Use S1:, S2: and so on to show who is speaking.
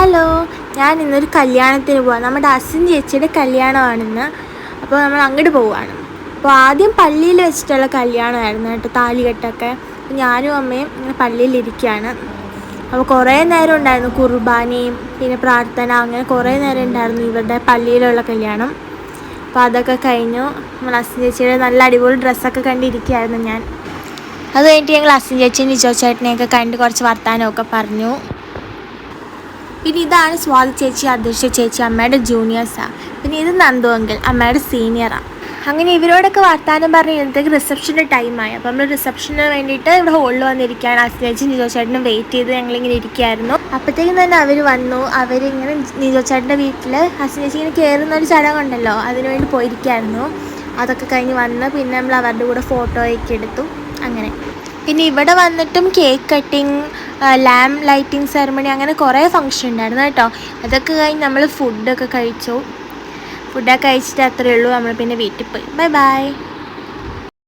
S1: Hello, ഞാൻ ഇന്നൊരു കല്യാണത്തിന് പോവാം. നമ്മുടെ അസിൻ ചേച്ചിയുടെ കല്യാണമാണിന്ന്. അപ്പോൾ നമ്മൾ അങ്ങോട്ട് പോവുകയാണ്. അപ്പോൾ ആദ്യം പള്ളിയിൽ വെച്ചിട്ടുള്ള കല്യാണമായിരുന്നു കേട്ടോ, താലികെട്ടൊക്കെ. അപ്പോൾ ഞാനും അമ്മയും ഇങ്ങനെ പള്ളിയിലിരിക്കുകയാണ്. അപ്പോൾ കുറേ നേരം ഉണ്ടായിരുന്നു കുർബാനയും പിന്നെ പ്രാർത്ഥന, അങ്ങനെ കുറേ നേരം ഉണ്ടായിരുന്നു ഇവരുടെ പള്ളിയിലുള്ള കല്യാണം. അപ്പോൾ അതൊക്കെ കഴിഞ്ഞു. നമ്മൾ അസിൻ ചേച്ചിയുടെ നല്ല അടിപൊളി ഡ്രസ്സൊക്കെ കണ്ടിരിക്കുകയായിരുന്നു ഞാൻ. അത് കഴിഞ്ഞിട്ട് ഞങ്ങൾ അസിൻ ചേച്ചിയും നിജോ ചേട്ടനെയൊക്കെ കണ്ട് കുറച്ച് വർത്താനമൊക്കെ പറഞ്ഞു. പിന്നെ ഇതാണ് സ്വാതി ചേച്ചി, അദൃശ്യ ചേച്ചി, അമ്മയുടെ ജൂനിയേഴ്സാണ്. പിന്നെ ഇത് നന്ദു അങ്കിൾ, അമ്മയുടെ സീനിയറാണ്. അങ്ങനെ ഇവരോടൊക്കെ വർത്താനം പറഞ്ഞ് ഇന്നത്തേക്ക് റിസപ്ഷൻ്റെ ടൈമായി. അപ്പോൾ നമ്മൾ റിസപ്ഷന് വേണ്ടിയിട്ട് ഇവിടെ ഹോളിൽ വന്നിരിക്കുകയാണ്. അസിൻ ചേച്ചി നിജോ ചേട്ടനും വെയിറ്റ് ചെയ്ത് ഞങ്ങളിങ്ങനെ ഇരിക്കുകയായിരുന്നു. അപ്പോഴത്തേക്കും തന്നെ അവർ വന്നു. അവരിങ്ങനെ നിജോ ചേട്ടൻ്റെ വീട്ടിൽ അസിൻ ചേച്ചി ഇങ്ങനെ കയറുന്നൊരു ചടങ്ങുണ്ടല്ലോ, അതിനുവേണ്ടി പോയിരിക്കുകയായിരുന്നു. അതൊക്കെ കഴിഞ്ഞ് വന്ന് പിന്നെ നമ്മൾ അവരുടെ കൂടെ ഫോട്ടോയൊക്കെ എടുത്തു. അങ്ങനെ പിന്നെ ഇവിടെ വന്നിട്ടും cake cutting, lamp lighting ceremony, അങ്ങനെ കുറേ ഫംഗ്ഷൻ ഉണ്ടായിരുന്നു കേട്ടോ. അതൊക്കെ കഴിഞ്ഞ് നമ്മൾ ഫുഡൊക്കെ കഴിച്ചു. ഫുഡൊക്കെ കഴിച്ചിട്ട് അത്രയേ ഉള്ളൂ. നമ്മൾ പിന്നെ വീട്ടിൽ പോയി. Bye bye.